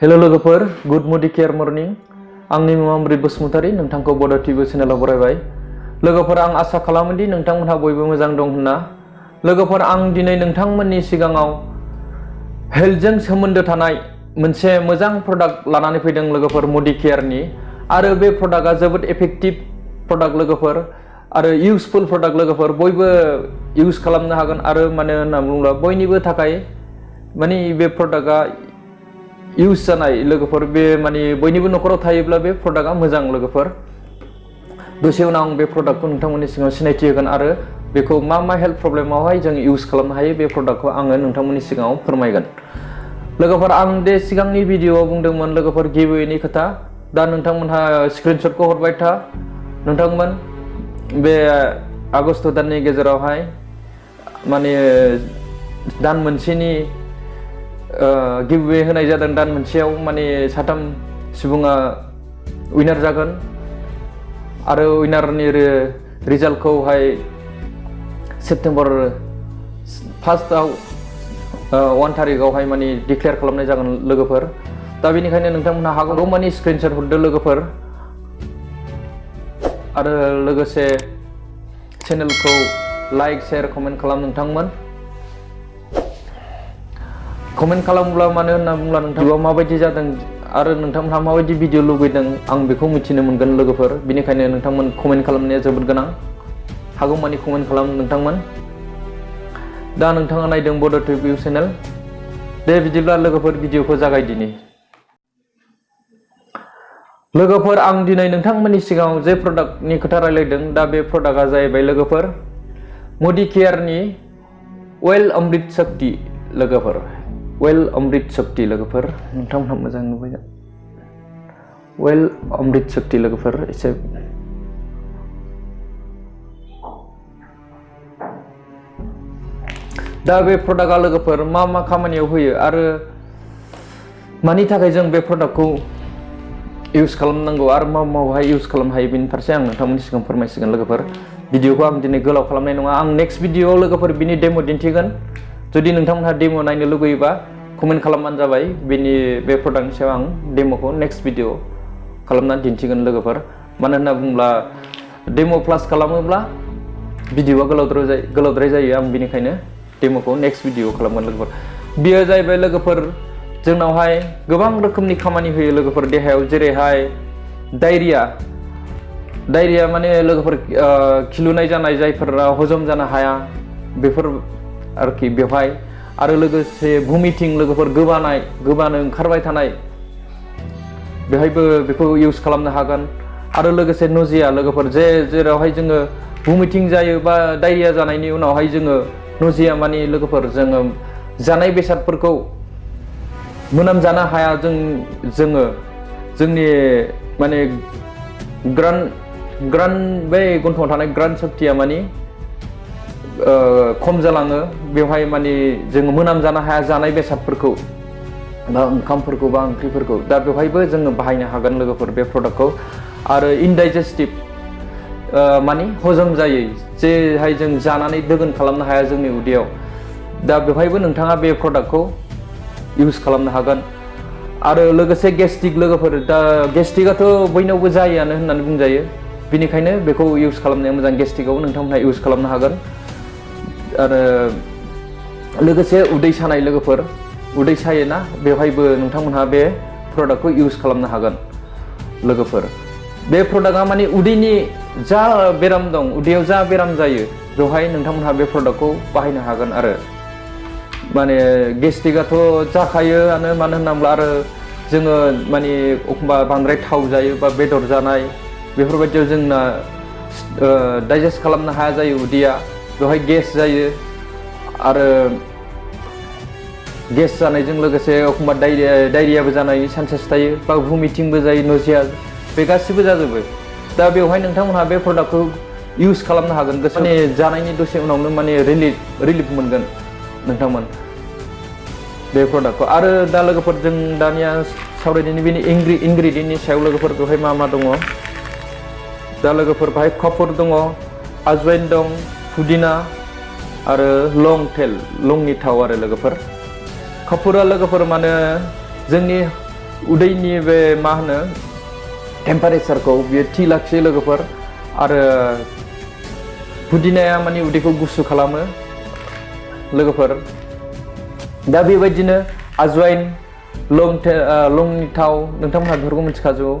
Hello लोगोफोर, good care morning. आंनि मुङा अमृत बसुमतारी, नोंथांखौ बड' टिभि चेनेलाव बरायबाय। लोगोफोर, आं आसा खालामोदि नोंथांमोनहा बयबो मोजां दं होनना। लोगोफोर, आं दिनै नोंथांमोननि सिगाङाव हेल्थजों सोमोन्दो थानाय मोनसे मोजां प्रडाक्ट लानानै फैदों लोगोफोर, बडी केयारनि। आरो बे प्रडाक्टआ जोबोद इफेक्टिभ प्रडाक्ट लोगोफोर, आरो इउजफुल प्रडाक्ट लोगोफोर। बयबो इउज खालामनो हागोन। आरो मानो होनना बुङोब्ला बयनिबो थाखाय माने बे प्रडाक्टआ इउज जानाय लोगोफोर। बे माने बयनिबो न'खराव थायोब्ला बे प्रडाक्टआ मोजां लोगोफोर। दसे उनाव आं बे प्रडाक्टखौ नोंथांमोननि सिगाङाव सिनायथि होगोन आरो बेखौ मा हेल्थ प्रब्लेमावहाय जों इउज खालामनो हायो बे प्रडाक्टखौ आङो नोंथांमोननि सिगाङाव फोरमायगोन। लोगोफोर, आं बे सिगांनि भिडिअ'आव बुंदोंमोन लोगोफोर गिभअवेनि खोथा। दा नोंथांमोनहा स्क्रिनशटखौ हरबाय था। नोंथांमोन बे आगस्ट दाननि गेजेरावहाय माने दान मोनसेनि गिभअवे होनाय जादों। दान मोनसेयाव माने 3 सुबुङा उइनार जागोन। आरो उइनारनि रिजाल्टखौहाय सेप्तेम्बर 1 तारिखआवहाय माने डिक्लेयार खालामनाय जागोन लोगोफोर। दा बेनिखायनो नोंथांमोनहा हागौ माने स्क्रिनशट हरदो लोगोफोर। आरो लोगोसे चेनेलखौ लाइक, शेयार, कमेन्ट खालाम नोंथांमोन। कमेन्ट खालामब्ला मानो होनना बुङोब्ला नोंथाङा माबायदि जादों आरो नोंथांमोनहा माबायदि भिडिअ लुबैदों आं बेखौ मिथिनो मोनगोन लोगोफोर। बेनिखायनो नोंथांमोन कमेन्ट खालामनाया जोबोद गोनां। हागौमानि कमेन्ट खालाम नोंथांमोन। दा नोंथाङा नायदों बड' टिभि चेनेल। दे बिदिब्ला लोगोफोर भिडिअखौ जागायदिनि। लोगोफोर, आं दिनै नोंथांमोननि सिगाङाव जे प्रडाक्टनि खोथा रायलायदों, दा बे प्रडाक्टआ जाहैबाय लोगोफोर बडी केयारनि अइल अमृत शक्ति लोगोफोर। अइल अमृत शक्ति लोगोफोर, नोंथांमोनहा मोजां नुबाय। अइल अमृत शक्ति लोगोफोर, एसे दा बे प्रडाक्टआ लोगोफोर मा खामानियाव होयो आरो मानि थाखाय जों बे प्रडाक्टखौ इउज खालामनांगौ आरो मावहाय इउज खालामनो हायो, बेनि फारसे आं नोंथांमोननि सिगाङाव फोरमायसिगोन लोगोफोर। भिडिअखौ आं दिनै गोलाव खालामनाय नङा। आं नेक्स्ट भिडिअआव लोगोफोर बिनि डेम' दिन्थिगोन। जुदि नोंथांमोनहा डेम' नायनो लुगैयोबा कमेन्ट खालामबानो जाबाय। बे प्रडाक्टनि सायाव आं डेम'खौ नेक्स्ट भिडिअ खालामनानै दिन्थिगोन लोगोफोर। मानो होनना बुङोब्ला डेम' प्लास खालामोब्ला भिडिअआ गोलावद्राय जायो। आं बेनिखायनो डेम'खौ नेक्स्ट भिडिअ खालामगोन लोगोफोर। बेयो जाहैबाय लोगोफोर जोंनावहाय गोबां रोखोमनि खामानि होयो लोगोफोर देहायाव। जेरैहाय डायरिया माने लोगोफोर खिलुनाय जानाय, जायफोरा हजम जानो हाया बेफोर आरोखि बेवहाय। आरो लोगोसे भमिटिं लोगोफोर, गोबानो ओंखारबाय थानाय, बेवहायबो बेखौ इउज खालामनो हागोन। आरो लोगोसे नजिया लोगोफोर, जेरावहाय जोङो भमिटिं जायो बा डायरिया जानायनि उनावहाय जोङो नजिया माने लोगोफोर जोङो जानाय बेसादफोरखौ मोनामजानो हाया। जोङो जोंनि माने बे गन्थंआव थानाय ग्रान्ड सक्तिया माने खम जालाङो। बेवहाय माने जोङो मोनामजानो हाया जानाय बेसादफोरखौ बा ओंखामफोरखौ बा ओंख्रिफोरखौ। दा बेवहायबो जोङो बाहायनो हागोन लोगोफोर बे प्रडाक्टखौ। आरो इनडाइजेस्टिभ माने हजम जायै, जेहाय जों जानानै दोगोन खालामनो हाया जोंनि उदैयाव। दा बेवहायबो नोंथाङा बे प्रडाक्टखौ इउज खालामनो हागोन। आरो लोगोसे गेस्ट्रिक लोगोफोर, दा गेस्ट्रिकआथ' बयनावबो जायोआनो होननानै बुंजायो। बेनिखायनो बेखौ इउज खालामनाया मोजां। गेस्ट्रिकआव नोंथांमोनहा इउज खालामनो हागोन। आरो लोगोसे उदै सानाय लोगोफोर, उदै सायोना, बेवहायबो नोंथांमोनहा बे प्रडाक्टखौ इउज खालामनो हागोन लोगोफोर। बे प्रडाक्टआ माने उदैनि जा बेराम दं, उदैयाव जा बेराम जायो बेवहाय नोंथांमोनहा बे प्रडाक्टखौ बाहायनो हागोन। आरो माने गेस्ट्रिकआथ' जाखायोआनो, मानो होनना बुङोब्ला आरो जोङो माने एखमबा बांद्राय थाव जायो बा बेदर जानाय, बेफोरबायदियाव जोंना डाइजेस्ट खालामनो हाया जायो उदैया। बेवहाय गेस जायो। आरो गेस जानायजों लोगोसे एखमबा डायरियाबो जानायनि चान्सेस थायो, बा भमिटिंबो जायो, नजिया, बे गासिबो जाजोबो। दा बेवहाय नोंथांमोनहा बे प्रडाक्टखौ इउज खालामनो हागोन। माने जानायनि दसे उनावनो माने रिलिफ मोनगोन नोंथांमोन बे प्रडाक्टखौ। आरो दा लोगोफोर जों दानिया सावरायनायनि बेनि इनग्रेडियेन्टनि सायाव लोगोफोर बेवहाय मा दङ। दा लोगोफोर बेवहाय कपुर दङ, आजवाइन दं, पुदिना आरो लं टेल, लंनि थाव आरो लोगोफोर। कपुरा लोगोफोर माने जोंनि उदैनि बे मा होनो टेम्पारेचारखौ बियो थि लाखियो लोगोफोर आरो पुदिनाया माने उदैखौ गुसु खालामो लोगोफोर दा बेबायदिनो आजवाइन लंनि थाव नोंथांमोनहा बेफोरखौ मिथिखाजोबो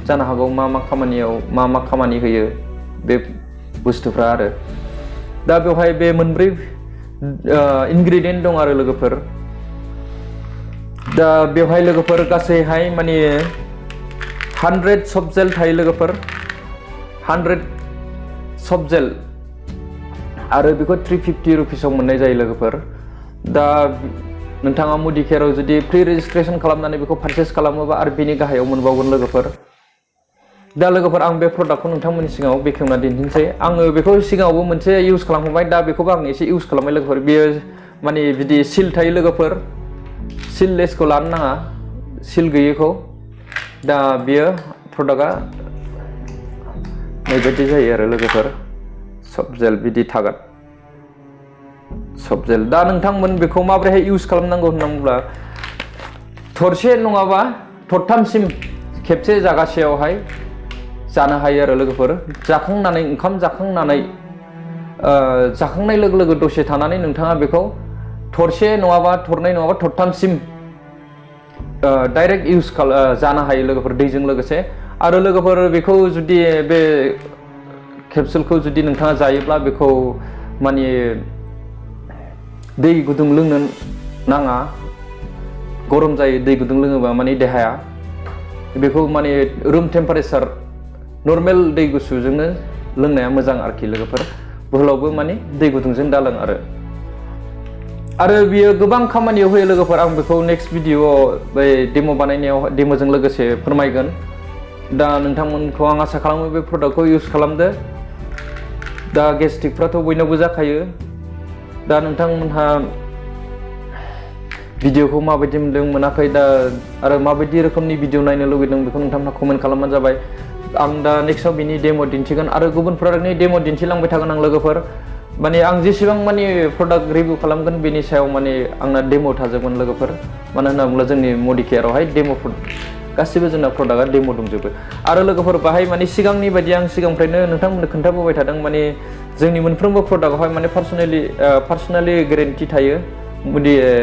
जानो हागौ मा मा खामानि होयो बे बुस्थुफ्रा आरो दा बेवहाय बे मोनब्रै इनग्रेडियेन्ट दं आरो लोगोफोर दा बेवहाय लोगोफोर गासैहाय माने 100 सफ्ट जेल थायो लोगोफोर 100 सफ्ट जेल आरो बेखौ 350 रुपिसाव मोननाय जायो लोगोफोर दा नोंथाङा मुदि केयाराव जुदि प्रि रेजिस्ट्रेसन खालामनानै बेखौ पारचेस खालामोबा आरो बेनि गाहायाव मोनबावगोन लोगोफोर दा लोगोफोर आं बे प्रडाक्टखौ नोंथांमोननि सिगाङाव बेखेवना दिन्थिनोसै आङो बेखौ सिगाङावबो मोनसे इउज खालामखांबाय दा बेखौबो आं एसे इउज खालामबाय लोगोफोर बेयो माने बिदि सिल थायो लोगोफोर सिल लेसखौ लानो नाङा सिल गैयैखौ दा बेयो प्रडाक्टआ बेबायदि जायो आरो लोगोफोर सफ्ट जेल बिदि थागोन सफ्ट जेल दा नोंथांमोन बेखौ माबोरैहाय इउज खालामनांगौ होनना बुङोब्ला थरसे नङाबा थरथामसिम खेबसे जागासेयावहाय जानो हायो आरो लोगोफोर जाखांनानै ओंखाम जाखांनानै जाखांनाय लोगो लोगो दसे थानानै नोंथाङा बेखौ थरसे नङाबा थरनै नङाबा थरथामसिम डाइरेक्ट इउज जानो हायो लोगोफोर दैजों लोगोसे आरो लोगोफोर बेखौ जुदि बे केपसुलखौ जुदि नोंथाङा जायोब्ला बेखौ माने दै गुदुं लोंनो नाङा गरम जायो दै गुदुं लोङोबा माने देहाया बेखौ माने रुम टेम्पारेचार नर्मेल दै गुसुजोंनो लोंनाया मोजां आरोखि लोगोफोर बुहुलावबो माने दै गुदुंजों दालों आरो बियो गोबां खामानियाव होयो लोगोफोर आं बेखौ नेक्स्ट भिडिअआव बै डेम' बानायनायाव डेम'जों लोगोसे फोरमायगोन दा नोंथांमोनखौ आं आसा खालामो बे प्रडाक्टखौ इउज खालामदो दा गेस्ट्रिकफ्राथ' बयनावबो जाखायो दा नोंथांमोनहा भिडिअखौ माबायदि मोनदों मोनाखै दा आरो माबायदि रोखोमनि भिडिअ नायनो लुगैदों बेखौ नोंथांमोनहा कमेन्ट खालामबानो जाबाय आं दा नेक्स्टआव बिनि डेम' दिन्थिगोन आरो गुबुन प्रडाक्टनि डेम' दिन्थिलांबाय थागोन आं लोगोफोर माने आं जेसेबां माने प्रडाक्ट रिभिउ खालामगोन बेनि सायाव माने आंना डेम' थाजोबगोन लोगोफोर मानो होनना बुङोब्ला जोंनि मुदि केयारावहाय डेम' गासिबो जोंना प्रडाक्टआ डेम' दंजोबो आरो लोगोफोर बाहाय माने सिगांनि बायदि आं सिगांनिफ्रायनो नोंथांमोननो खोन्थाबोबाय थादों माने जोंनि मोनफ्रोमबो प्रडाक्टआवहाय माने पार्सनेलि गेरेन्टि थायो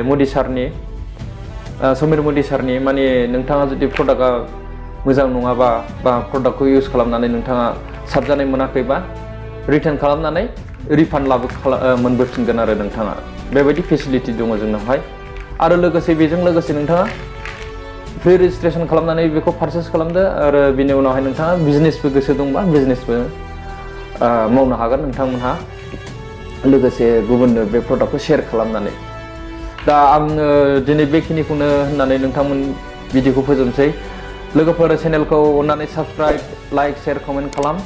मुदि सारनि समीर मुदि सारनि माने नोंथाङा जुदि प्रडाक्टआ मोजां नङाबा बा प्रडाक्टखौ इउज खालामनानै नोंथाङा साबजानाय मोनाखैबा रिटार्न खालामनानै रिफान्ड मोनबोफिनगोन आरो नोंथाङा बेबायदि फेसिलिटि दङ जोंनावहाय आरो लोगोसे बेजों लोगोसे नोंथाङा प्रि रेजिस्ट्रेसन खालामनानै बेखौ पारचेस खालामदो आरो बिनि उनावहाय नोंथाङा बिजनेसबो गोसो दंबा बिजनेसबो मावनो हागोन नोंथांमोनहा लोगोसे गुबुननो बे प्रडाक्टखौ शेयार खालामनानै दा आङो दिनै बेखिनिखौनो होननानै नोंथांमोन भिडिअखौ फोजोबनोसै लोगोफोर चेनेलखौ अननानै साबस्क्राइब लाइक शेयार कमेन्ट खालाम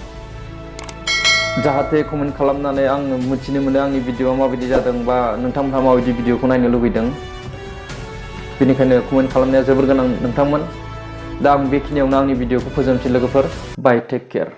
जाहाथे कमेन्ट खालामनानै आं मिथिनो मोनो आंनि भिडिअआ माबायदि जादों बा नोंथांमोनहा माबायदि भिडिअखौ नायनो लुबैदों बेनिखायनो कमेन्ट खालामनाया जोबोर गोनां नोंथांमोन दा आं बेखिनियावनो आंनि भिडिअखौ फोजोबनोसै लोगोफोर बाय टेक केयार